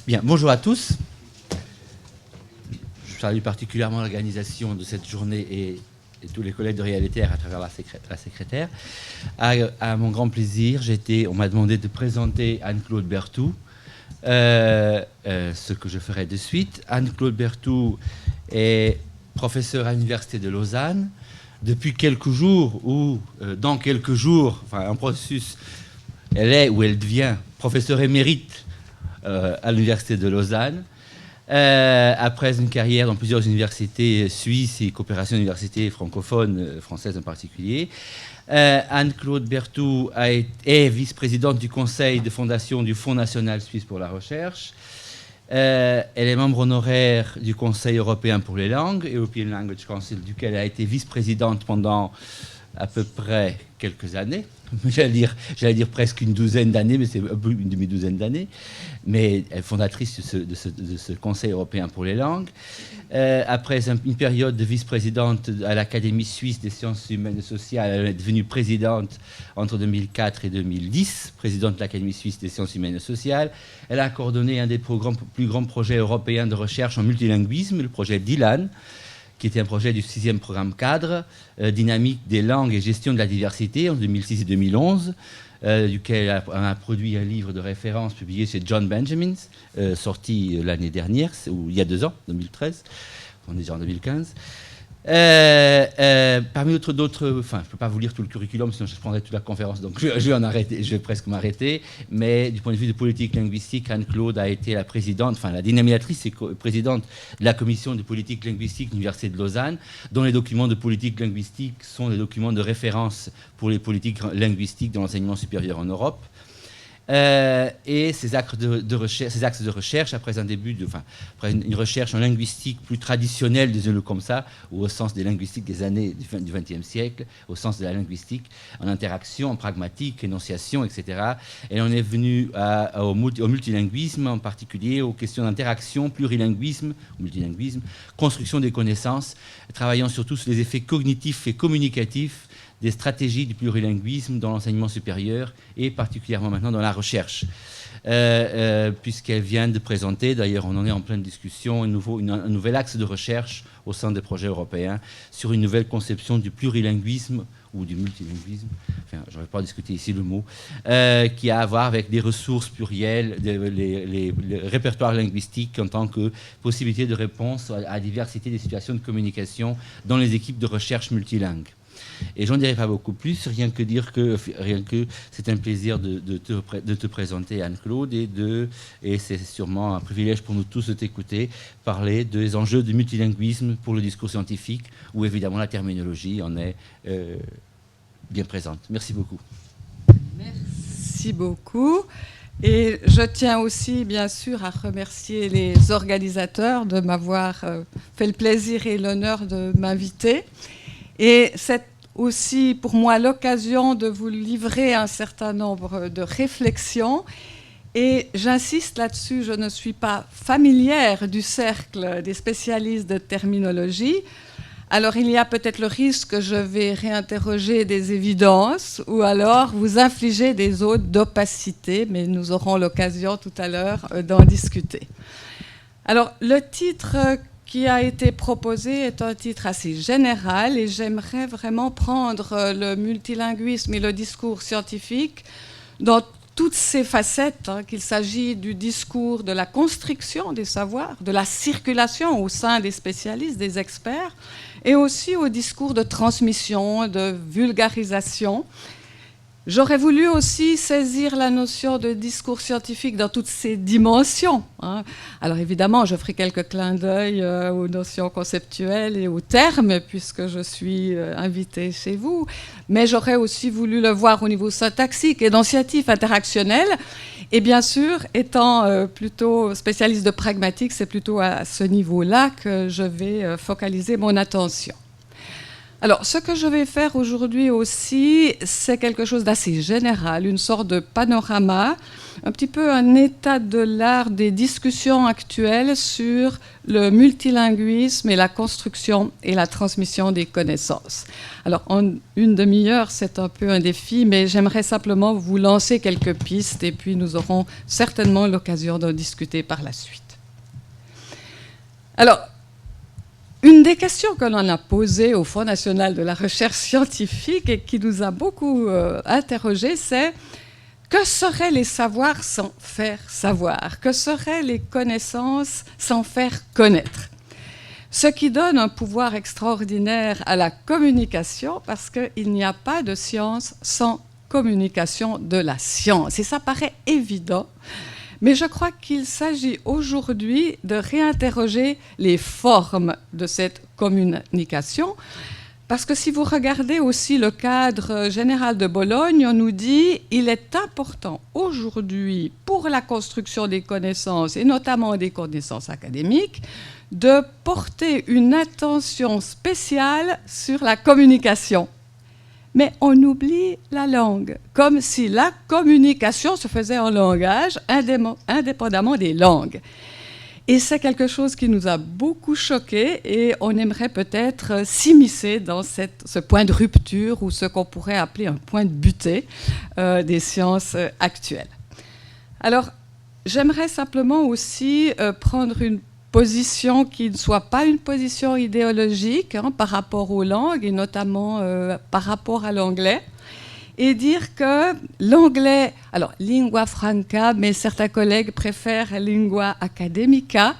Bien, bonjour à tous. Je salue particulièrement l'organisation de cette journée et tous les collègues de Réalité à travers la secrétaire. À mon grand plaisir, on m'a demandé de présenter Anne-Claude Berthoud, ce que je ferai de suite. Anne-Claude Berthoud est professeure à l'Université de Lausanne. Depuis quelques jours, ou dans quelques jours, enfin un processus, elle est ou elle devient professeure émérite à l'Université de Lausanne. Après une carrière dans plusieurs universités suisses et coopération d'universités francophones, françaises en particulier, Anne-Claude Berthoud est vice-présidente du conseil de fondation du Fonds national suisse pour la recherche. Elle est membre honoraire du Conseil européen pour les langues, European Language Council, duquel elle a été vice-présidente pendant à peu près quelques années. J'allais dire presque une douzaine d'années, mais c'est un peu une demi-douzaine d'années. Mais elle est fondatrice de ce Conseil européen pour les langues. Après une période de vice-présidente à l'Académie suisse des sciences humaines et sociales, elle est devenue présidente entre 2004 et 2010, présidente de l'Académie suisse des sciences humaines et sociales. Elle a coordonné un des plus grands projets européens de recherche en multilinguisme, le projet DILAN, qui était un projet du 6e programme cadre, dynamique des langues et gestion de la diversité en 2006 et 2011, duquel on a produit un livre de référence publié chez John Benjamin, sorti l'année dernière, ou il y a 2 ans, 2013, on est déjà en 2015. Parmi d'autres, enfin, je ne peux pas vous lire tout le curriculum, sinon je prendrai toute la conférence, donc je vais presque m'arrêter. Mais du point de vue de politique linguistique, Anne-Claude a été la présidente, enfin la dénominatrice et présidente de la commission de politique linguistique de l'Université de Lausanne, dont les documents de politique linguistique sont des documents de référence pour les politiques linguistiques dans l'enseignement supérieur en Europe. Et ces axes de recherche, après une recherche en linguistique plus traditionnelle, disons-le comme ça, ou au sens des linguistiques des années du XXe siècle, au sens de la linguistique en interaction, en pragmatique, énonciation, etc. Et on est venu au multilinguisme, en particulier aux questions d'interaction, plurilinguisme, multilinguisme, construction des connaissances, travaillant surtout sur les effets cognitifs et communicatifs des stratégies du plurilinguisme dans l'enseignement supérieur et particulièrement maintenant dans la recherche. Puisqu'elle vient de présenter, d'ailleurs on en est en pleine discussion, un nouvel axe de recherche au sein des projets européens sur une nouvelle conception du plurilinguisme ou du multilinguisme, enfin je ne vais pas discuter ici le mot, qui a à voir avec des ressources plurielles, les répertoires linguistiques en tant que possibilité de réponse à la diversité des situations de communication dans les équipes de recherche multilingues. Et j'en dirai pas beaucoup plus, rien que c'est un plaisir de te présenter, Anne-Claude, et c'est sûrement un privilège pour nous tous de t'écouter parler des enjeux du multilinguisme pour le discours scientifique, où évidemment la terminologie en est bien présente. Merci beaucoup. Merci beaucoup. Et je tiens aussi, bien sûr, à remercier les organisateurs de m'avoir fait le plaisir et l'honneur de m'inviter. Et c'est aussi pour moi l'occasion de vous livrer un certain nombre de réflexions. Et j'insiste là-dessus, je ne suis pas familière du cercle des spécialistes de terminologie. Alors il y a peut-être le risque que je vais réinterroger des évidences ou alors vous infliger des zones d'opacité, mais nous aurons l'occasion tout à l'heure d'en discuter. Alors le titre qui a été proposé est un titre assez général et j'aimerais vraiment prendre le multilinguisme et le discours scientifique dans toutes ces facettes, qu'il s'agit du discours de la construction des savoirs, de la circulation au sein des spécialistes, des experts, et aussi au discours de transmission, de vulgarisation. J'aurais voulu aussi saisir la notion de discours scientifique dans toutes ses dimensions. Alors évidemment, je ferai quelques clins d'œil aux notions conceptuelles et aux termes, puisque je suis invitée chez vous. Mais j'aurais aussi voulu le voir au niveau syntaxique, énonciatif, interactionnel. Et bien sûr, étant plutôt spécialiste de pragmatique, c'est plutôt à ce niveau-là que je vais focaliser mon attention. Alors, ce que je vais faire aujourd'hui aussi, c'est quelque chose d'assez général, une sorte de panorama, un petit peu un état de l'art des discussions actuelles sur le multilinguisme et la construction et la transmission des connaissances. Alors, en une demi-heure, c'est un peu un défi, mais j'aimerais simplement vous lancer quelques pistes et puis nous aurons certainement l'occasion d'en discuter par la suite. Alors, une des questions que l'on a posées au Fonds national de la recherche scientifique et qui nous a beaucoup interrogés, c'est que seraient les savoirs sans faire savoir? Que seraient les connaissances sans faire connaître? Ce qui donne un pouvoir extraordinaire à la communication, parce qu'il n'y a pas de science sans communication de la science. Et ça paraît évident. Mais je crois qu'il s'agit aujourd'hui de réinterroger les formes de cette communication, parce que si vous regardez aussi le cadre général de Bologne, on nous dit qu'il est important aujourd'hui pour la construction des connaissances, et notamment des connaissances académiques, de porter une attention spéciale sur la communication. Mais on oublie la langue, comme si la communication se faisait en langage, indépendamment des langues. Et c'est quelque chose qui nous a beaucoup choqués et on aimerait peut-être s'immiscer dans ce point de rupture ou ce qu'on pourrait appeler un point de butée des sciences actuelles. Alors, j'aimerais simplement aussi prendre une position qui ne soit pas une position idéologique par rapport aux langues et notamment par rapport à l'anglais, et dire que l'anglais, alors lingua franca, mais certains collègues préfèrent lingua academica,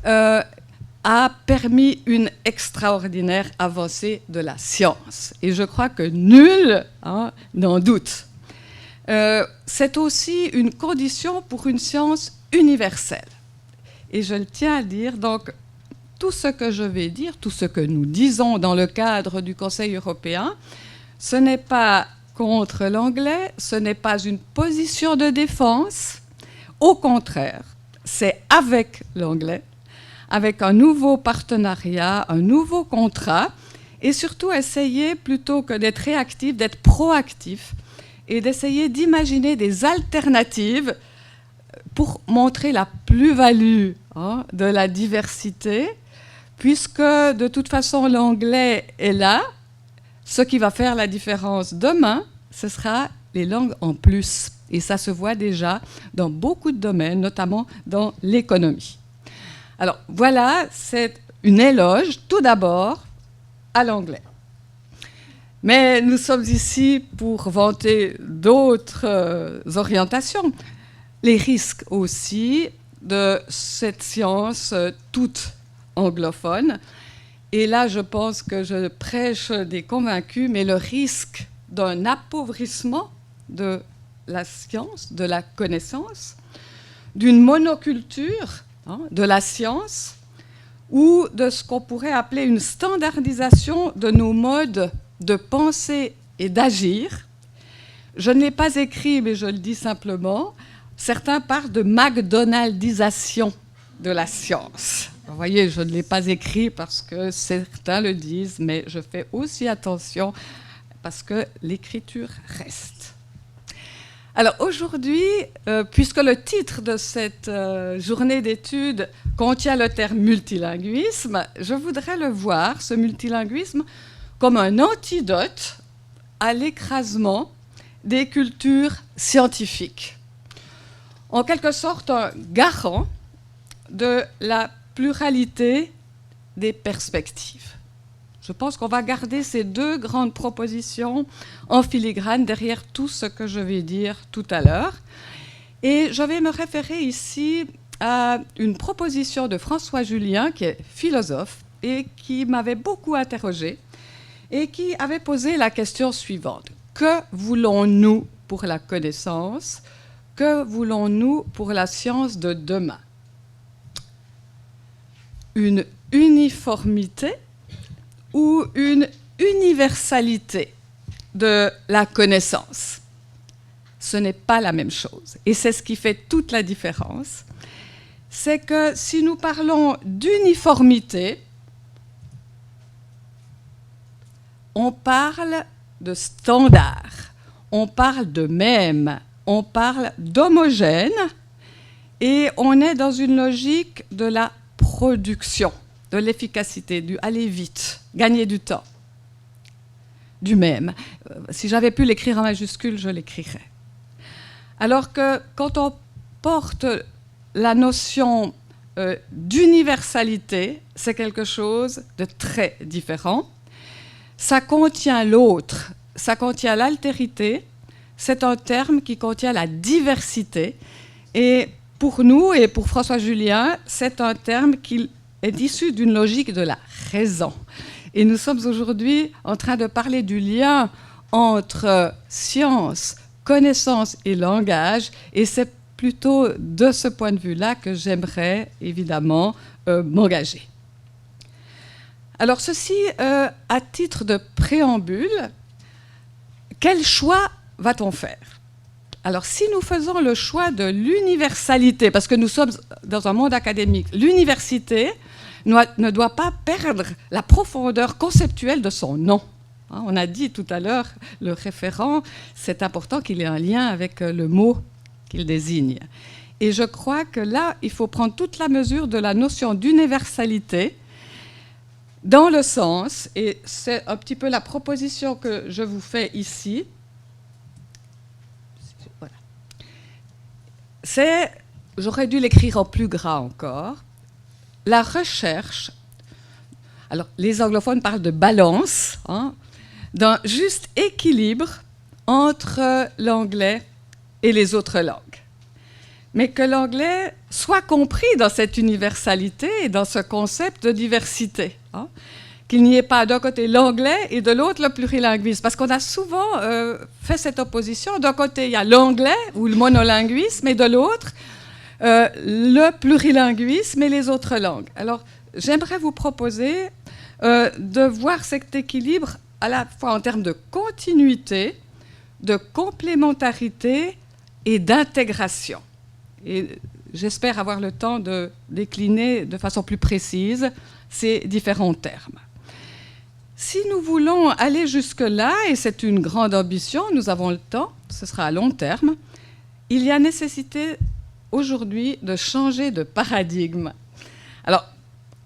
a permis une extraordinaire avancée de la science. Et je crois que nul n'en doute. C'est aussi une condition pour une science universelle. Et je le tiens à dire, donc tout ce que je vais dire, tout ce que nous disons dans le cadre du Conseil européen, ce n'est pas contre l'anglais, ce n'est pas une position de défense. Au contraire, c'est avec l'anglais, avec un nouveau partenariat, un nouveau contrat, et surtout essayer, plutôt que d'être réactif, d'être proactif, et d'essayer d'imaginer des alternatives pour montrer la plus-value de la diversité, puisque de toute façon l'anglais est là. Ce qui va faire la différence demain, ce sera les langues en plus. Et ça se voit déjà dans beaucoup de domaines, notamment dans l'économie. Alors voilà, c'est une éloge tout d'abord à l'anglais. Mais nous sommes ici pour vanter d'autres orientations. Les risques aussi de cette science toute anglophone. Et là, je pense que je prêche des convaincus, mais le risque d'un appauvrissement de la science, de la connaissance, d'une monoculture de la science, ou de ce qu'on pourrait appeler une standardisation de nos modes de penser et d'agir. Je ne l'ai pas écrit, mais je le dis simplement. Certains parlent de McDonaldisation de la science. Vous voyez, je ne l'ai pas écrit parce que certains le disent, mais je fais aussi attention parce que l'écriture reste. Alors aujourd'hui, puisque le titre de cette journée d'études contient le terme multilinguisme, je voudrais le voir, ce multilinguisme, comme un antidote à l'écrasement des cultures scientifiques. En quelque sorte, un garant de la pluralité des perspectives. Je pense qu'on va garder ces deux grandes propositions en filigrane derrière tout ce que je vais dire tout à l'heure. Et je vais me référer ici à une proposition de François Julien, qui est philosophe et qui m'avait beaucoup interrogée et qui avait posé la question suivante. Que voulons-nous pour la connaissance ? Que voulons-nous pour la science de demain ? Une uniformité ou une universalité de la connaissance. Ce n'est pas la même chose. Et c'est ce qui fait toute la différence. C'est que si nous parlons d'uniformité, on parle de standard, on parle de même, on parle d'homogène, et on est dans une logique de la production, de l'efficacité, du aller vite, gagner du temps, du même. Si j'avais pu l'écrire en majuscule, je l'écrirais. Alors que quand on porte la notion d'universalité, c'est quelque chose de très différent. Ça contient l'autre, ça contient l'altérité, c'est un terme qui contient la diversité. Et pour nous et pour François Julien, c'est un terme qui est issu d'une logique de la raison. Et nous sommes aujourd'hui en train de parler du lien entre science, connaissance et langage, et c'est plutôt de ce point de vue-là que j'aimerais évidemment m'engager. Alors ceci, à titre de préambule, quel choix va-t-on faire? Alors si nous faisons le choix de l'universalité, parce que nous sommes dans un monde académique, l'université ne doit pas perdre la profondeur conceptuelle de son nom. On a dit tout à l'heure, le référent, c'est important qu'il ait un lien avec le mot qu'il désigne. Et je crois que là, il faut prendre toute la mesure de la notion d'universalité dans le sens, et c'est un petit peu la proposition que je vous fais ici, voilà. C'est, j'aurais dû l'écrire en plus gras encore, la recherche, alors les anglophones parlent de balance, d'un juste équilibre entre l'anglais et les autres langues. Mais que l'anglais soit compris dans cette universalité et dans ce concept de diversité. Qu'il n'y ait pas d'un côté l'anglais et de l'autre le plurilinguisme. Parce qu'on a souvent fait cette opposition. D'un côté, il y a l'anglais ou le monolinguisme, et de l'autre, le plurilinguisme et les autres langues. Alors, j'aimerais vous proposer de voir cet équilibre à la fois en termes de continuité, de complémentarité et d'intégration. Et j'espère avoir le temps de décliner de façon plus précise ces différents termes. Si nous voulons aller jusque-là, et c'est une grande ambition, nous avons le temps, ce sera à long terme, il y a nécessité aujourd'hui de changer de paradigme. Alors,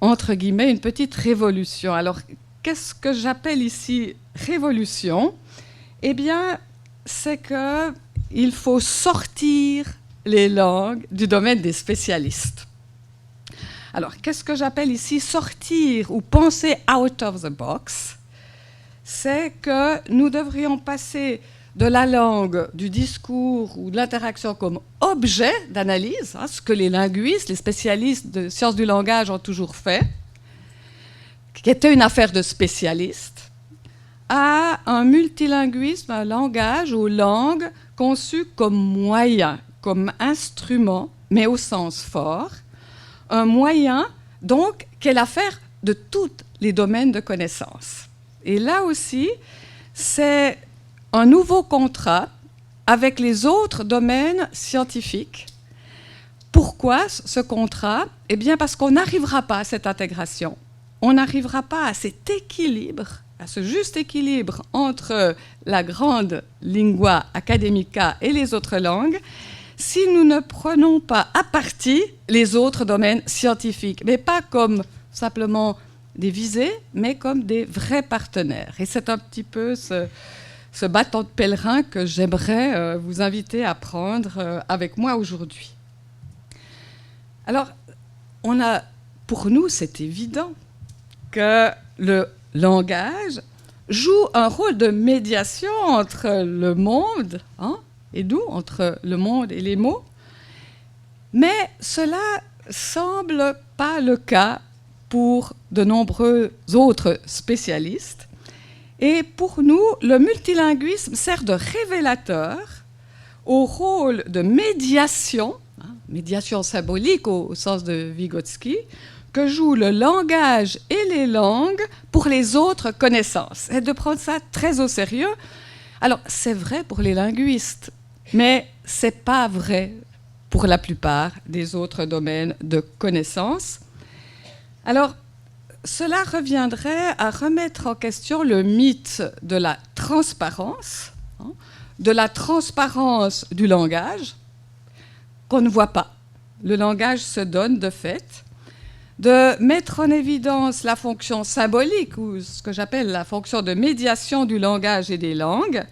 entre guillemets, une petite révolution. Alors, qu'est-ce que j'appelle ici révolution? Eh bien, c'est qu'il faut sortir les langues du domaine des spécialistes. Alors, qu'est-ce que j'appelle ici sortir ou penser out of the box? C'est que nous devrions passer de la langue, du discours ou de l'interaction comme objet d'analyse, ce que les linguistes, les spécialistes de sciences du langage ont toujours fait, qui était une affaire de spécialistes, à un multilinguisme, un langage ou langue conçu comme moyen, comme instrument, mais au sens fort, un moyen, donc, qui est l'affaire de tous les domaines de connaissances. Et là aussi, c'est un nouveau contrat avec les autres domaines scientifiques. Pourquoi ce contrat? Eh bien, parce qu'on n'arrivera pas à cette intégration. On n'arrivera pas à cet équilibre, à ce juste équilibre entre la grande lingua academica et les autres langues, si nous ne prenons pas à partie les autres domaines scientifiques, mais pas comme simplement des visées, mais comme des vrais partenaires. Et c'est un petit peu ce bâton de pèlerin que j'aimerais vous inviter à prendre avec moi aujourd'hui. Alors, pour nous, c'est évident que le langage joue un rôle de médiation entre le monde, et nous, entre le monde et les mots. Mais cela semble pas le cas pour de nombreux autres spécialistes. Et pour nous, le multilinguisme sert de révélateur au rôle de médiation, médiation symbolique au sens de Vygotsky, que joue le langage et les langues pour les autres connaissances. Et de prendre ça très au sérieux. Alors, c'est vrai pour les linguistes, mais ce n'est pas vrai pour la plupart des autres domaines de connaissances. Alors, cela reviendrait à remettre en question le mythe de la transparence du langage, qu'on ne voit pas. Le langage se donne de fait, de mettre en évidence la fonction symbolique, ou ce que j'appelle la fonction de médiation du langage et des langues,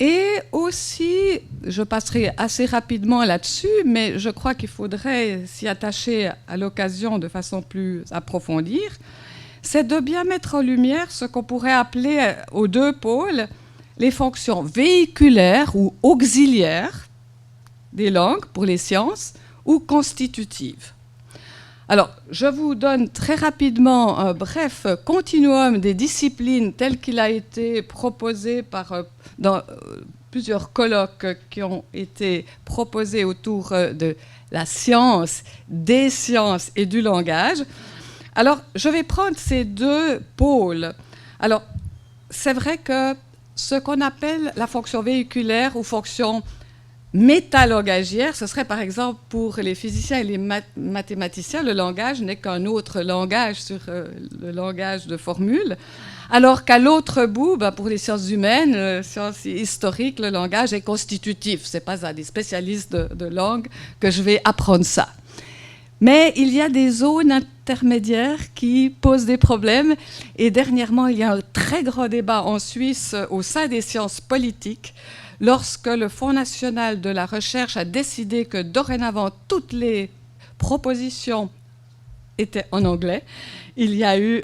et aussi, je passerai assez rapidement là-dessus, mais je crois qu'il faudrait s'y attacher à l'occasion de façon plus approfondie, c'est de bien mettre en lumière ce qu'on pourrait appeler aux deux pôles les fonctions véhiculaires ou auxiliaires des langues pour les sciences ou constitutives. Alors, je vous donne très rapidement un bref continuum des disciplines tel qu'il a été proposé dans plusieurs colloques qui ont été proposés autour de la science, des sciences et du langage. Alors, je vais prendre ces deux pôles. Alors, c'est vrai que ce qu'on appelle la fonction véhiculaire ou fonction métalangagière, ce serait par exemple pour les physiciens et les mathématiciens, le langage n'est qu'un autre langage sur le langage de formule, alors qu'à l'autre bout, pour les sciences humaines, sciences historiques, le langage est constitutif. Ce n'est pas à des spécialistes de langue que je vais apprendre ça. Mais il y a des zones intermédiaires qui posent des problèmes. Et dernièrement, il y a un très grand débat en Suisse au sein des sciences politiques lorsque le Fonds national de la recherche a décidé que dorénavant toutes les propositions étaient en anglais. Il y a eu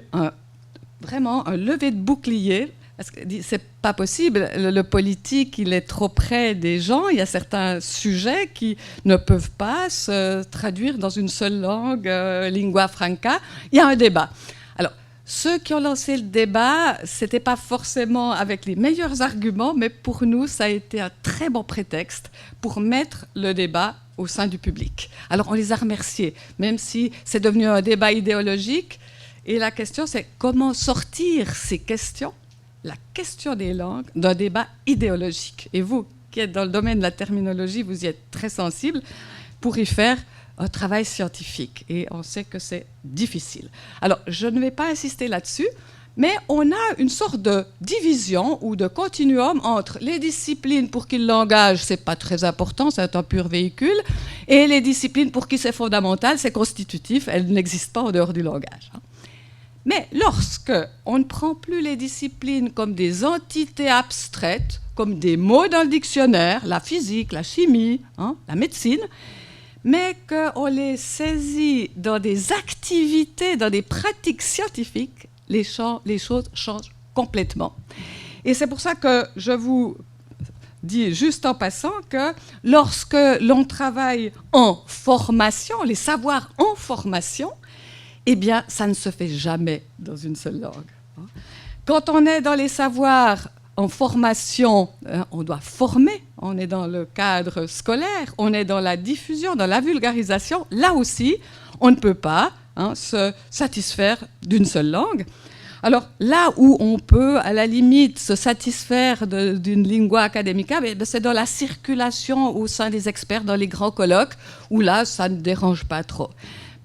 vraiment un lever de bouclier. Parce que c'est pas possible, le politique, il est trop près des gens, il y a certains sujets qui ne peuvent pas se traduire dans une seule langue, lingua franca, il y a un débat. Alors, ceux qui ont lancé le débat, c'était pas forcément avec les meilleurs arguments, mais pour nous, ça a été un très bon prétexte pour mettre le débat au sein du public. Alors, on les a remerciés, même si c'est devenu un débat idéologique, et la question, c'est comment sortir ces questions, la question des langues, d'un débat idéologique. Et vous, qui êtes dans le domaine de la terminologie, vous y êtes très sensible pour y faire un travail scientifique. Et on sait que c'est difficile. Alors, je ne vais pas insister là-dessus, mais on a une sorte de division ou de continuum entre les disciplines pour qui le langage, ce n'est pas très important, c'est un pur véhicule, et les disciplines pour qui c'est fondamental, c'est constitutif, elles n'existent pas en dehors du langage. Mais lorsque on ne prend plus les disciplines comme des entités abstraites, comme des mots dans le dictionnaire, la physique, la chimie, la médecine, mais qu'on les saisit dans des activités, dans des pratiques scientifiques, les choses changent complètement. Et c'est pour ça que je vous dis juste en passant que lorsque l'on travaille en formation, les savoirs en formation, eh bien, ça ne se fait jamais dans une seule langue. Quand on est dans les savoirs en formation, on doit former, on est dans le cadre scolaire, on est dans la diffusion, dans la vulgarisation. Là aussi, on ne peut pas se satisfaire d'une seule langue. Alors, là où on peut, à la limite, se satisfaire d'une lingua academica, c'est dans la circulation au sein des experts, dans les grands colloques, où là, ça ne dérange pas trop.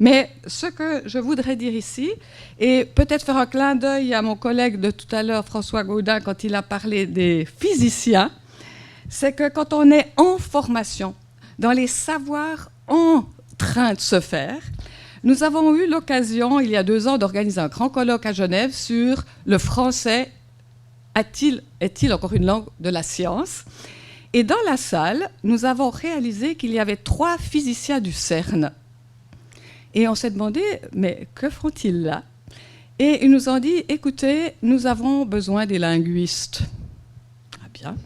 Mais ce que je voudrais dire ici, et peut-être faire un clin d'œil à mon collègue de tout à l'heure, François Gaudin, quand il a parlé des physiciens, c'est que quand on est en formation, dans les savoirs en train de se faire, nous avons eu l'occasion, il y a 2 ans, d'organiser un grand colloque à Genève sur le français est-il encore une langue de la science ? Et dans la salle, nous avons réalisé qu'il y avait 3 physiciens du CERN. Et on s'est demandé, mais que font-ils là ? Et ils nous ont dit, écoutez, nous avons besoin des linguistes. Ah bien.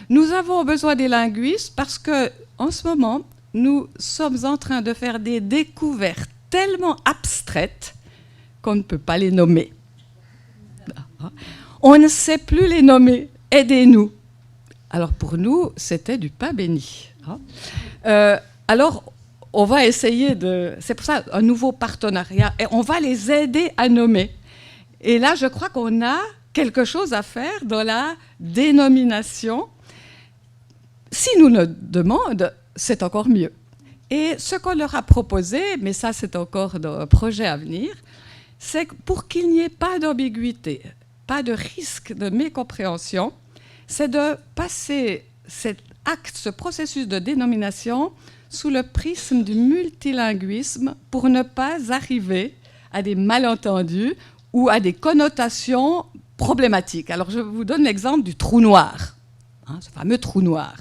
Nous avons besoin des linguistes parce qu'en ce moment, nous sommes en train de faire des découvertes tellement abstraites qu'on ne peut pas les nommer. On ne sait plus les nommer. Aidez-nous. Alors pour nous, c'était du pain béni. Alors, on va essayer c'est pour ça un nouveau partenariat, et on va les aider à nommer. Et là, je crois qu'on a quelque chose à faire dans la dénomination. Si nous le demandent, c'est encore mieux. Et ce qu'on leur a proposé, mais ça c'est encore un projet à venir, c'est que pour qu'il n'y ait pas d'ambiguïté, pas de risque de mécompréhension, c'est de passer cet acte, ce processus de dénomination sous le prisme du multilinguisme pour ne pas arriver à des malentendus ou à des connotations problématiques. Alors je vous donne l'exemple du trou noir, ce fameux trou noir.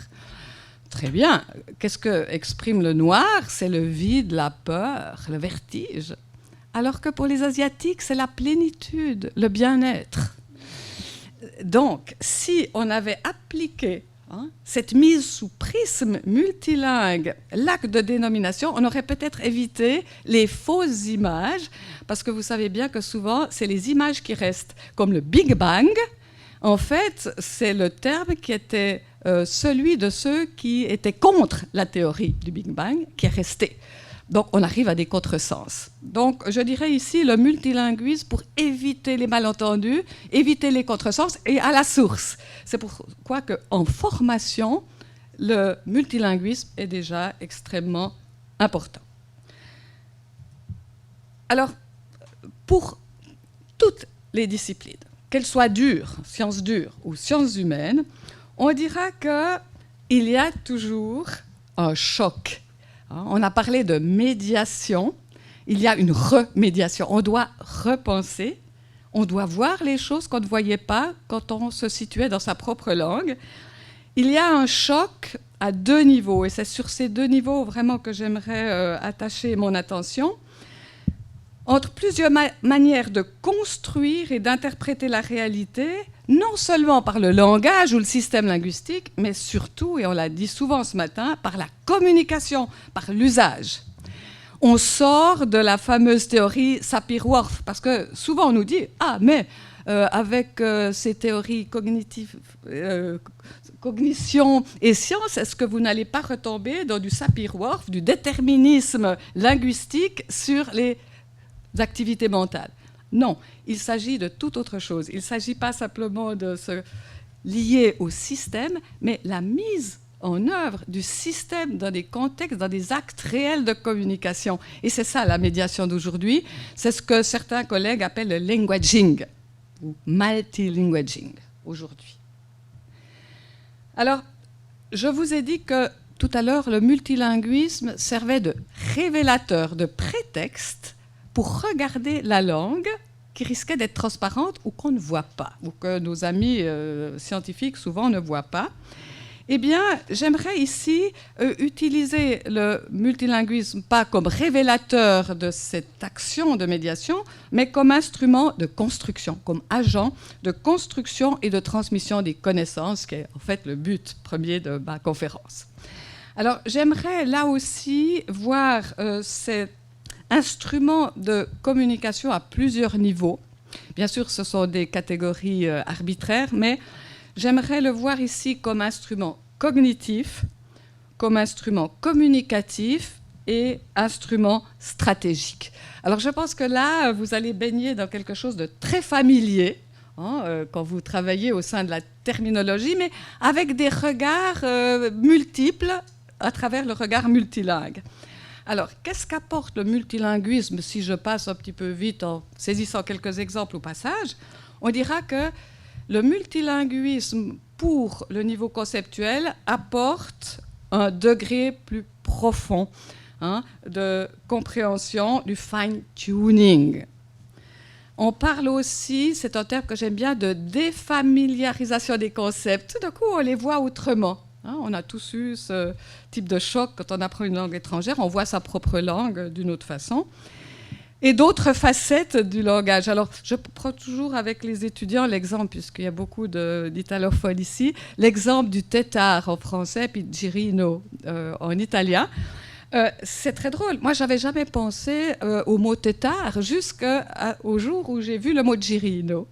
Très bien, qu'est-ce que exprime le noir? C'est le vide, la peur, le vertige. Alors que pour les Asiatiques, c'est la plénitude, le bien-être. Donc, si on avait appliqué cette mise sous prisme multilingue, l'acte de dénomination, on aurait peut-être évité les fausses images, parce que vous savez bien que souvent, c'est les images qui restent, comme le Big Bang. En fait, c'est le terme qui était celui de ceux qui étaient contre la théorie du Big Bang, qui est resté. Donc, on arrive à des contresens. Donc, je dirais ici le multilinguisme pour éviter les malentendus, éviter les contresens et à la source. C'est pourquoi qu'en formation, le multilinguisme est déjà extrêmement important. Alors, pour toutes les disciplines, qu'elles soient sciences dures ou sciences humaines, on dira qu'il y a toujours un choc. On a parlé de médiation, il y a une remédiation. On doit repenser, on doit voir les choses qu'on ne voyait pas quand on se situait dans sa propre langue. Il y a un choc à deux niveaux, et c'est sur ces deux niveaux vraiment que j'aimerais attacher mon attention, entre plusieurs manières de construire et d'interpréter la réalité, non seulement par le langage ou le système linguistique, mais surtout, et on l'a dit souvent ce matin, par la communication, par l'usage. On sort de la fameuse théorie Sapir-Whorf, parce que souvent on nous dit « Ah, mais avec ces théories cognitives, cognition et science, est-ce que vous n'allez pas retomber dans du Sapir-Whorf, du déterminisme linguistique sur les activités mentales ?» Non, il s'agit de toute autre chose. Il ne s'agit pas simplement de se lier au système, mais la mise en œuvre du système dans des contextes, dans des actes réels de communication. Et c'est ça la médiation d'aujourd'hui. C'est ce que certains collègues appellent le languaging, ou multilinguaging aujourd'hui. Alors, je vous ai dit que tout à l'heure, le multilinguisme servait de révélateur, de prétexte pour regarder la langue qui risquait d'être transparente ou qu'on ne voit pas, ou que nos amis scientifiques souvent ne voient pas. Eh bien, j'aimerais ici utiliser le multilinguisme pas comme révélateur de cette action de médiation, mais comme instrument de construction, comme agent de construction et de transmission des connaissances, qui est en fait le but premier de ma conférence. Alors, j'aimerais là aussi voir cet instrument de communication à plusieurs niveaux. Bien sûr, ce sont des catégories arbitraires, mais j'aimerais le voir ici comme instrument cognitif, comme instrument communicatif et instrument stratégique. Alors, je pense que là, vous allez baigner dans quelque chose de très familier quand vous travaillez au sein de la terminologie, mais avec des regards multiples à travers le regard multilingue. Alors, qu'est-ce qu'apporte le multilinguisme? Si je passe un petit peu vite en saisissant quelques exemples au passage, on dira que le multilinguisme, pour le niveau conceptuel, apporte un degré plus profond de compréhension, du fine-tuning. On parle aussi, c'est un terme que j'aime bien, de défamiliarisation des concepts. Tout d'un coup, on les voit autrement. On a tous eu ce type de choc quand on apprend une langue étrangère. On voit sa propre langue d'une autre façon. Et d'autres facettes du langage. Alors, je prends toujours avec les étudiants l'exemple, puisqu'il y a beaucoup d'italophones ici, l'exemple du tétard en français, puis girino en italien. C'est très drôle. Moi, je n'avais jamais pensé au mot tétard jusqu'au jour où j'ai vu le mot girino.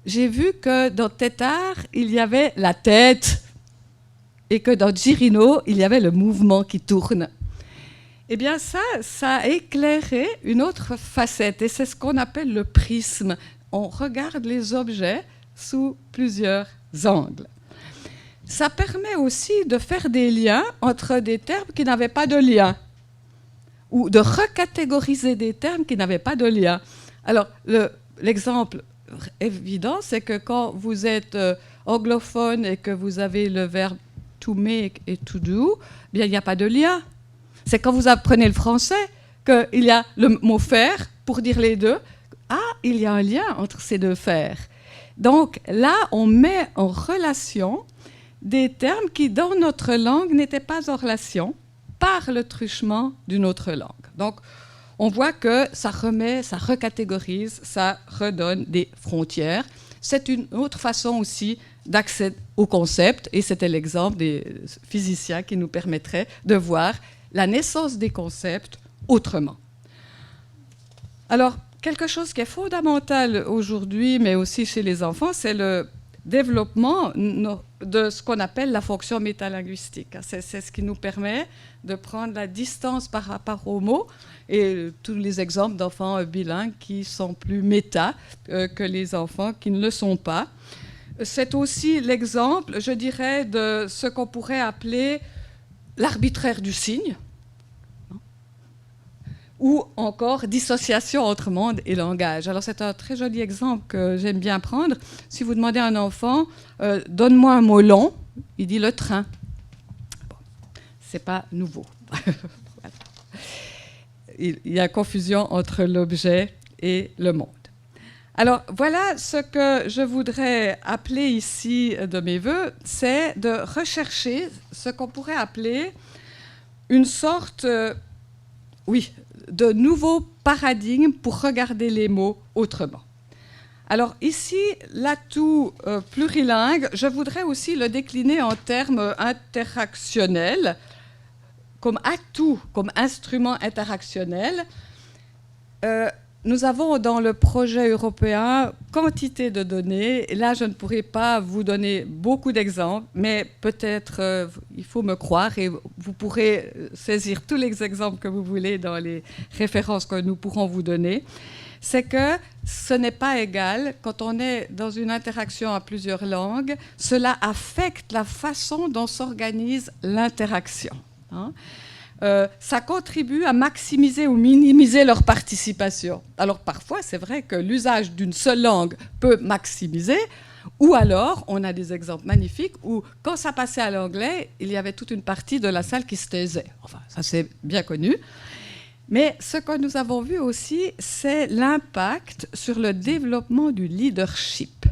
J'ai vu que dans tétard, il y avait la tête, et que dans girino, il y avait le mouvement qui tourne. Eh bien, ça a éclairé une autre facette, et c'est ce qu'on appelle le prisme. On regarde les objets sous plusieurs angles. Ça permet aussi de faire des liens entre des termes qui n'avaient pas de lien, ou de recatégoriser des termes qui n'avaient pas de lien. Alors, l'exemple évident, c'est que quand vous êtes anglophone et que vous avez le verbe to make et to do, bien, il n'y a pas de lien. C'est quand vous apprenez le français qu'il y a le mot faire pour dire les deux. Ah, il y a un lien entre ces deux faire. Donc là, on met en relation des termes qui, dans notre langue, n'étaient pas en relation par le truchement d'une autre langue. Donc, on voit que ça remet, ça recatégorise, ça redonne des frontières. C'est une autre façon aussi d'accès au concept, et c'était l'exemple des physiciens qui nous permettrait de voir la naissance des concepts autrement. Alors, quelque chose qui est fondamental aujourd'hui, mais aussi chez les enfants, c'est le développement de ce qu'on appelle la fonction métalinguistique. C'est ce qui nous permet de prendre la distance par rapport aux mots, et tous les exemples d'enfants bilingues qui sont plus méta que les enfants qui ne le sont pas. C'est aussi l'exemple, je dirais, de ce qu'on pourrait appeler l'arbitraire du signe, ou encore dissociation entre monde et langage. Alors c'est un très joli exemple que j'aime bien prendre. Si vous demandez à un enfant, donne-moi un mot long, il dit le train. Bon, c'est pas nouveau. Voilà. Il y a confusion entre l'objet et le monde. Alors voilà ce que je voudrais appeler ici de mes voeux, c'est de rechercher ce qu'on pourrait appeler une sorte, de nouveaux paradigmes pour regarder les mots autrement. Alors ici, l'atout plurilingue, je voudrais aussi le décliner en termes interactionnels, comme atout, comme instrument interactionnel. Nous avons dans le projet européen quantité de données. Et là, je ne pourrai pas vous donner beaucoup d'exemples, mais peut-être il faut me croire et vous pourrez saisir tous les exemples que vous voulez dans les références que nous pourrons vous donner. C'est que ce n'est pas égal quand on est dans une interaction à plusieurs langues. Cela affecte la façon dont s'organise l'interaction. Ça contribue à maximiser ou minimiser leur participation. Alors parfois, c'est vrai que l'usage d'une seule langue peut maximiser, ou alors, on a des exemples magnifiques où, quand ça passait à l'anglais, il y avait toute une partie de la salle qui se taisait. Enfin, ça c'est bien connu. Mais ce que nous avons vu aussi, c'est l'impact sur le développement du leadership.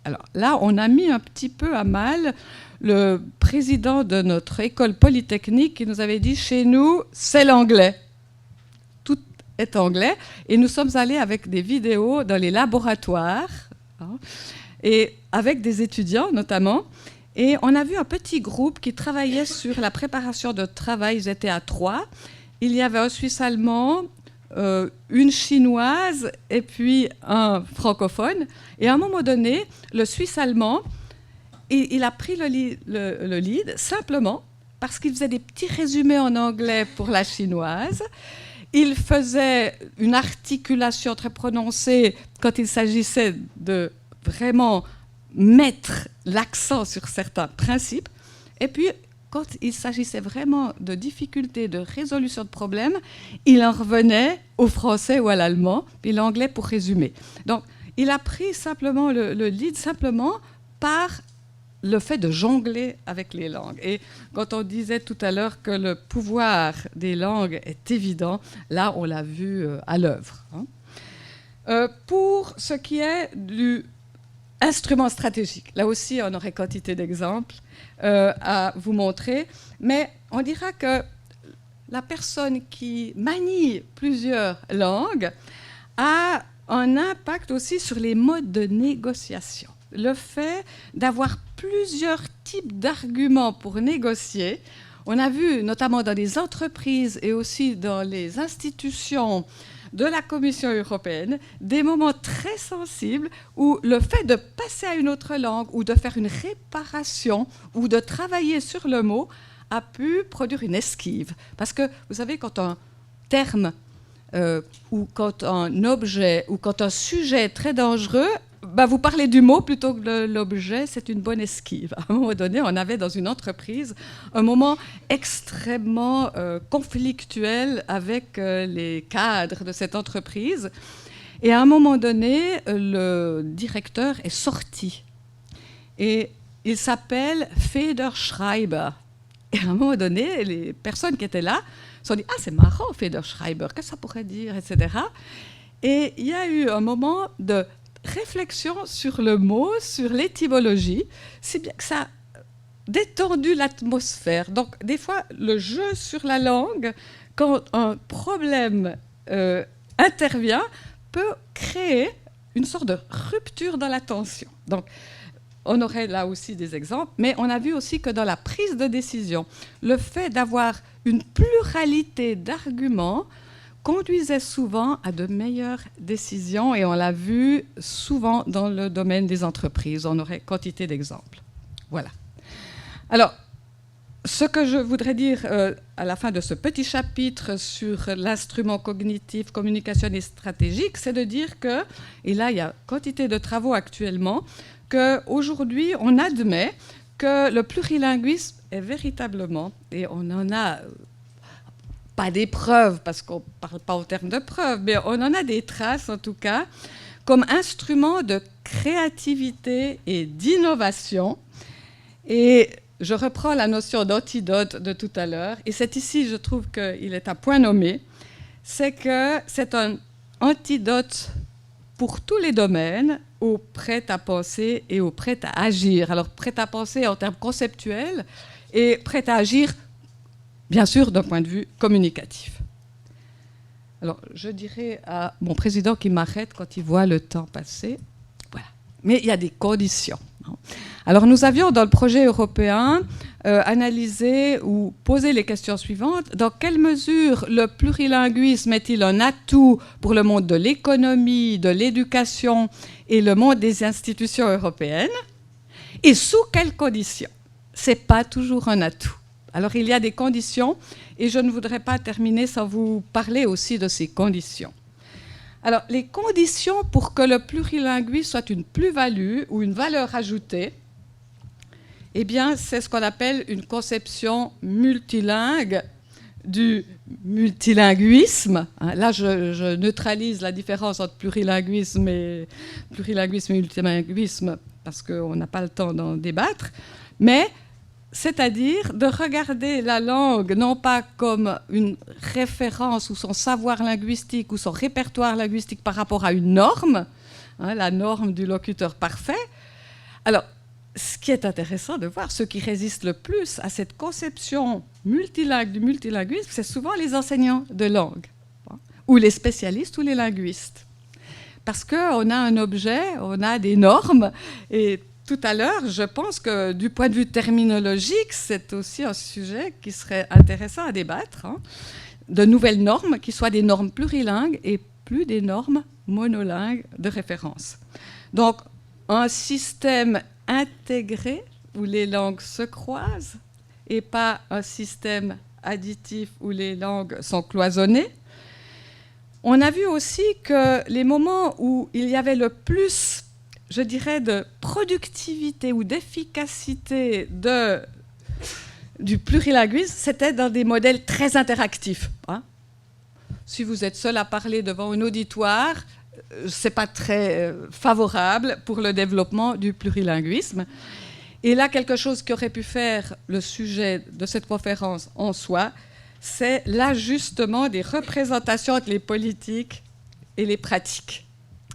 Alors là, on a mis un petit peu à mal le président de notre école polytechnique qui nous avait dit « Chez nous, c'est l'anglais. Tout est anglais. » Et nous sommes allés avec des vidéos dans les laboratoires, et avec des étudiants notamment. Et on a vu un petit groupe qui travaillait sur la préparation de travail. Ils étaient à 3. Il y avait un Suisse allemand, une chinoise et puis un francophone. Et à un moment donné, le Suisse allemand, il a pris le lead simplement parce qu'il faisait des petits résumés en anglais pour la chinoise. Il faisait une articulation très prononcée quand il s'agissait de vraiment mettre l'accent sur certains principes. Et puis, quand il s'agissait vraiment de difficultés de résolution de problèmes, il en revenait au français ou à l'allemand, puis l'anglais pour résumer. Donc, il a pris simplement le lead simplement par le fait de jongler avec les langues. Et quand on disait tout à l'heure que le pouvoir des langues est évident, là, on l'a vu à l'œuvre. Pour ce qui est du instrument stratégique, là aussi, on aurait quantité d'exemples à vous montrer, mais on dira que la personne qui manie plusieurs langues a un impact aussi sur les modes de négociation. Le fait d'avoir plusieurs types d'arguments pour négocier, on a vu notamment dans les entreprises et aussi dans les institutions de la Commission européenne, des moments très sensibles où le fait de passer à une autre langue ou de faire une réparation ou de travailler sur le mot a pu produire une esquive. Parce que, vous savez, quand un terme ou quand un objet ou quand un sujet est très dangereux, vous parlez du mot plutôt que de l'objet, c'est une bonne esquive. À un moment donné, on avait dans une entreprise un moment extrêmement conflictuel avec les cadres de cette entreprise. Et à un moment donné, le directeur est sorti. Et il s'appelle Federschreiber. Et à un moment donné, les personnes qui étaient là se sont dit « Ah, c'est marrant, Federschreiber, qu'est-ce que ça pourrait dire ?» etc. Et il y a eu un moment de réflexion sur le mot, sur l'étymologie, si bien que ça a détendu l'atmosphère. Donc, des fois, le jeu sur la langue, quand un problème intervient, peut créer une sorte de rupture dans la tension. Donc, on aurait là aussi des exemples, mais on a vu aussi que dans la prise de décision, le fait d'avoir une pluralité d'arguments conduisait souvent à de meilleures décisions, et on l'a vu souvent dans le domaine des entreprises. On aurait quantité d'exemples. Voilà. Alors, ce que je voudrais dire à la fin de ce petit chapitre sur l'instrument cognitif, communicationnel et stratégique, c'est de dire que, et là il y a quantité de travaux actuellement, qu'aujourd'hui on admet que le plurilinguisme est véritablement, et on en a pas des preuves, parce qu'on ne parle pas en termes de preuves, mais on en a des traces en tout cas, comme instrument de créativité et d'innovation. Et je reprends la notion d'antidote de tout à l'heure, et c'est ici, je trouve qu'il est à point nommé, c'est que c'est un antidote pour tous les domaines, au prêt à penser et au prêt à agir. Alors, prêt à penser en termes conceptuels et prêt à agir, bien sûr, d'un point de vue communicatif. Alors, je dirais à mon président qui m'arrête quand il voit le temps passer. Voilà. Mais il y a des conditions. Alors, nous avions, dans le projet européen, analysé ou posé les questions suivantes. Dans quelle mesure le plurilinguisme est-il un atout pour le monde de l'économie, de l'éducation et le monde des institutions européennes? Et sous quelles conditions? Ce n'est pas toujours un atout. Alors, il y a des conditions, et je ne voudrais pas terminer sans vous parler aussi de ces conditions. Alors, les conditions pour que le plurilinguisme soit une plus-value ou une valeur ajoutée, eh bien, c'est ce qu'on appelle une conception multilingue du multilinguisme. Là, je neutralise la différence entre plurilinguisme et multilinguisme parce qu'on n'a pas le temps d'en débattre, mais c'est-à-dire de regarder la langue non pas comme une référence ou son savoir linguistique ou son répertoire linguistique par rapport à une norme, la norme du locuteur parfait. Alors, ce qui est intéressant de voir, ceux qui résistent le plus à cette conception multilingue du multilinguisme, c'est souvent les enseignants de langue, ou les spécialistes ou les linguistes. Parce qu'on a un objet, on a des normes, et tout à l'heure, je pense que du point de vue terminologique, c'est aussi un sujet qui serait intéressant à débattre, de nouvelles normes qui soient des normes plurilingues et plus des normes monolingues de référence. Donc, un système intégré où les langues se croisent et pas un système additif où les langues sont cloisonnées. On a vu aussi que les moments où il y avait le plus, je dirais, de productivité ou d'efficacité du plurilinguisme, c'était dans des modèles très interactifs. Si vous êtes seul à parler devant un auditoire, ce n'est pas très favorable pour le développement du plurilinguisme. Et là, quelque chose qui aurait pu faire le sujet de cette conférence en soi, c'est l'ajustement des représentations entre les politiques et les pratiques.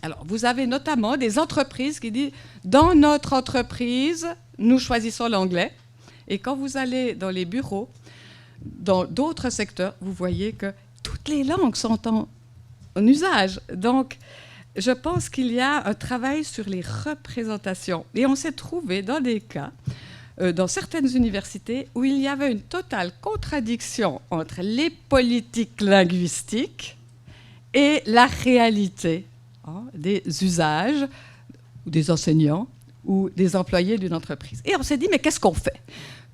Alors, vous avez notamment des entreprises qui disent « Dans notre entreprise, nous choisissons l'anglais ». Et quand vous allez dans les bureaux, dans d'autres secteurs, vous voyez que toutes les langues sont en usage. Donc, je pense qu'il y a un travail sur les représentations. Et on s'est trouvé dans des cas, dans certaines universités, où il y avait une totale contradiction entre les politiques linguistiques et la réalité des usages, ou des enseignants, ou des employés d'une entreprise. Et on s'est dit, mais qu'est-ce qu'on fait ?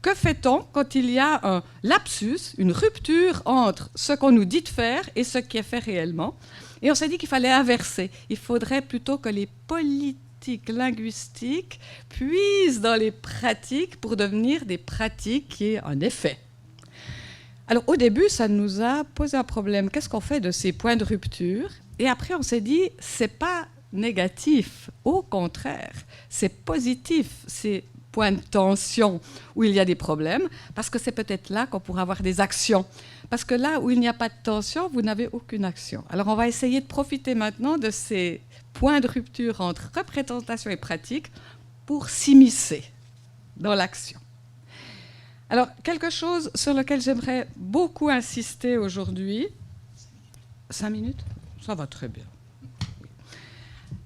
Que fait-on quand il y a un lapsus, une rupture entre ce qu'on nous dit de faire et ce qui est fait réellement ? Et on s'est dit qu'il fallait inverser. Il faudrait plutôt que les politiques linguistiques puisent dans les pratiques pour devenir des pratiques qui aient un effet. Alors au début, ça nous a posé un problème. Qu'est-ce qu'on fait de ces points de rupture ? Et après, on s'est dit, c'est pas négatif, au contraire, c'est positif, ces points de tension où il y a des problèmes, parce que c'est peut-être là qu'on pourra avoir des actions. Parce que là où il n'y a pas de tension, vous n'avez aucune action. Alors on va essayer de profiter maintenant de ces points de rupture entre représentation et pratique pour s'immiscer dans l'action. Alors, quelque chose sur lequel j'aimerais beaucoup insister aujourd'hui. 5 minutes ? Ça va très bien.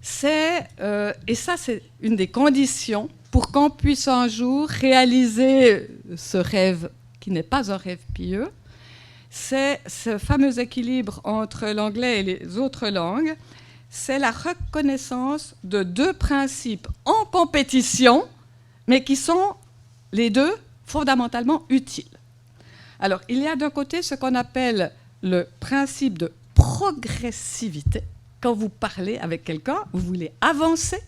C'est, et ça c'est une des conditions pour qu'on puisse un jour réaliser ce rêve qui n'est pas un rêve pieux, c'est ce fameux équilibre entre l'anglais et les autres langues, c'est la reconnaissance de deux principes en compétition, mais qui sont les deux fondamentalement utiles. Alors, il y a d'un côté ce qu'on appelle le principe de progressivité. Quand vous parlez avec quelqu'un, vous voulez avancer,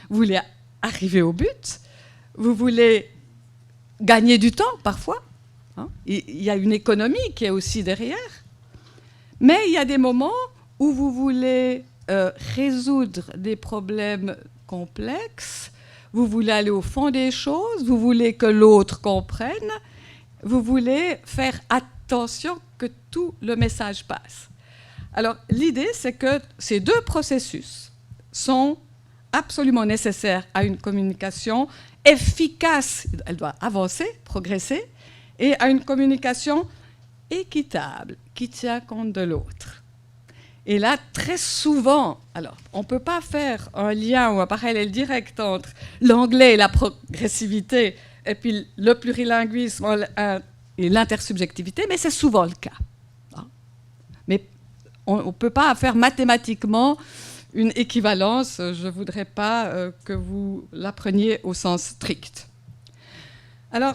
vous voulez arriver au but, vous voulez gagner du temps parfois. Il y a une économie qui est aussi derrière. Mais il y a des moments où vous voulez résoudre des problèmes complexes, vous voulez aller au fond des choses, vous voulez que l'autre comprenne, vous voulez faire attention que tout le message passe. Alors, l'idée, c'est que ces deux processus sont absolument nécessaires à une communication efficace. Elle doit avancer, progresser, et à une communication équitable, qui tient compte de l'autre. Et là, très souvent, alors, on ne peut pas faire un lien ou un parallèle direct entre l'anglais et la progressivité, et puis le plurilinguisme et l'intersubjectivité, mais c'est souvent le cas. Mais on ne peut pas faire mathématiquement une équivalence. Je ne voudrais pas que vous l'appreniez au sens strict. Alors,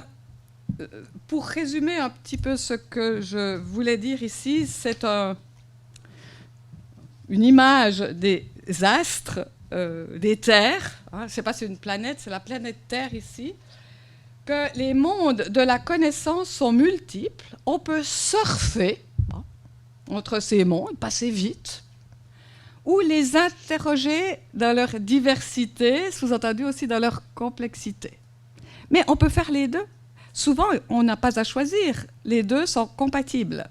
pour résumer un petit peu ce que je voulais dire ici, c'est une image des astres, des terres. Je ne sais pas si c'est une planète, c'est la planète Terre ici. Que les mondes de la connaissance sont multiples. On peut surfer entre ces mondes, passer vite, ou les interroger dans leur diversité, sous-entendu aussi dans leur complexité. Mais on peut faire les deux. Souvent, on n'a pas à choisir. Les deux sont compatibles.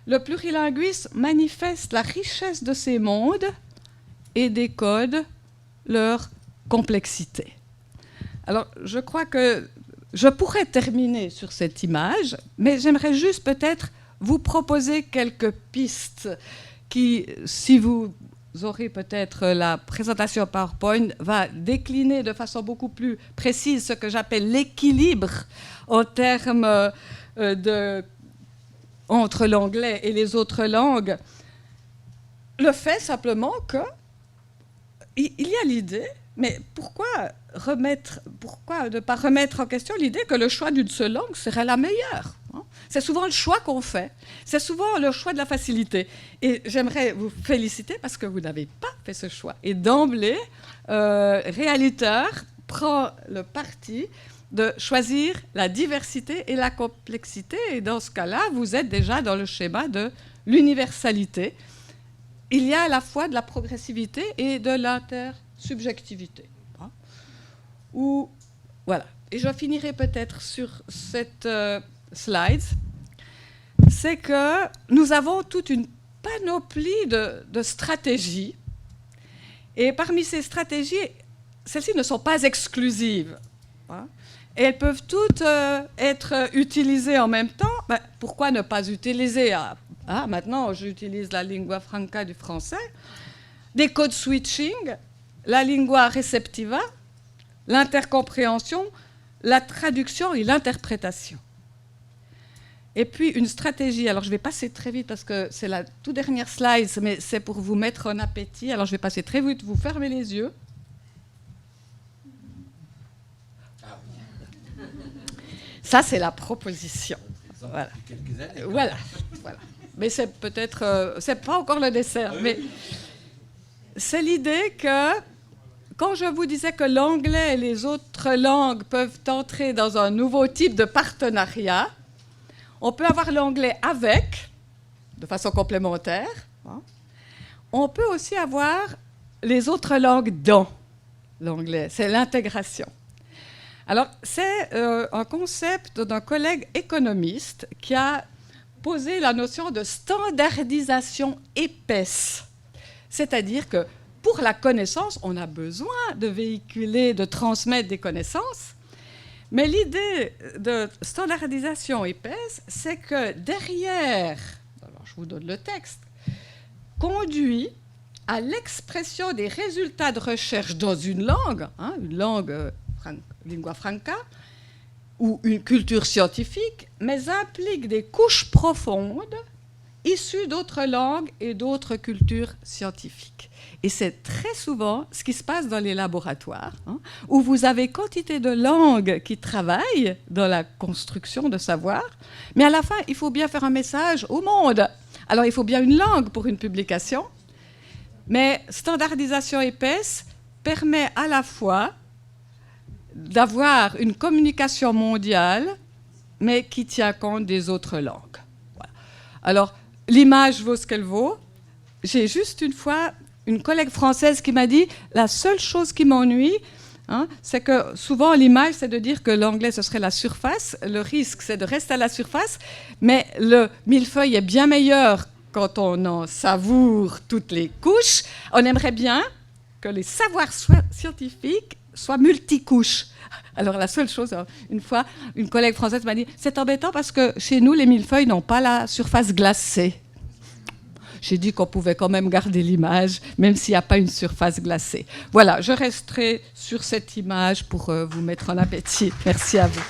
Le plurilinguisme manifeste la richesse de ces mondes et décode leur complexité. Alors, je crois que je pourrais terminer sur cette image, mais j'aimerais juste peut-être vous proposer quelques pistes qui, si vous aurez peut-être la présentation PowerPoint, va décliner de façon beaucoup plus précise ce que j'appelle l'équilibre en termes entre l'anglais et les autres langues. Le fait simplement qu'il y a l'idée, mais pourquoi ne pas remettre en question l'idée que le choix d'une seule langue serait la meilleure ? C'est souvent le choix qu'on fait. C'est souvent le choix de la facilité. Et j'aimerais vous féliciter parce que vous n'avez pas fait ce choix. Et d'emblée, Réaliteur prend le parti de choisir la diversité et la complexité. Et dans ce cas-là, vous êtes déjà dans le schéma de l'universalité. Il y a à la fois de la progressivité et de l'intersubjectivité. Voilà. Et je finirai peut-être sur cette slide. C'est que nous avons toute une panoplie de stratégies. Et parmi ces stratégies, celles-ci ne sont pas exclusives. Et elles peuvent toutes être utilisées en même temps. Pourquoi ne pas utiliser maintenant, j'utilise la lingua franca du français, des codes switching, la lingua receptiva, l'intercompréhension, la traduction et l'interprétation. Et puis une stratégie, alors je vais passer très vite parce que c'est la toute dernière slide, mais c'est pour vous mettre en appétit. Alors je vais passer très vite, vous fermez les yeux. Ça, c'est la proposition. Voilà. Voilà. Mais c'est peut-être, c'est pas encore le dessert, mais c'est l'idée que quand je vous disais que l'anglais et les autres langues peuvent entrer dans un nouveau type de partenariat, on peut avoir l'anglais avec, de façon complémentaire. on peut aussi avoir les autres langues dans l'anglais. C'est l'intégration. Alors, c'est un concept d'un collègue économiste qui a posé la notion de standardisation épaisse. C'est-à-dire que pour la connaissance, on a besoin de véhiculer, de transmettre des connaissances. Mais l'idée de standardisation épaisse, c'est que derrière, alors je vous donne le texte, conduit à l'expression des résultats de recherche dans une langue lingua franca, ou une culture scientifique, mais implique des couches profondes issues d'autres langues et d'autres cultures scientifiques. Et c'est très souvent ce qui se passe dans les laboratoires, où vous avez quantité de langues qui travaillent dans la construction de savoir, mais à la fin, il faut bien faire un message au monde. Alors, il faut bien une langue pour une publication, mais standardisation épaisse permet à la fois d'avoir une communication mondiale, mais qui tient compte des autres langues. Voilà. Alors, l'image vaut ce qu'elle vaut. J'ai juste une fois une collègue française qui m'a dit « La seule chose qui m'ennuie, c'est que souvent l'image, c'est de dire que l'anglais, ce serait la surface. Le risque, c'est de rester à la surface. Mais le millefeuille est bien meilleur quand on en savoure toutes les couches. On aimerait bien que les savoirs scientifiques soient multicouches. » Alors la seule chose, une fois, une collègue française m'a dit « C'est embêtant parce que chez nous, les millefeuilles n'ont pas la surface glacée. » J'ai dit qu'on pouvait quand même garder l'image, même s'il n'y a pas une surface glacée. Voilà, je resterai sur cette image pour vous mettre en appétit. Merci à vous.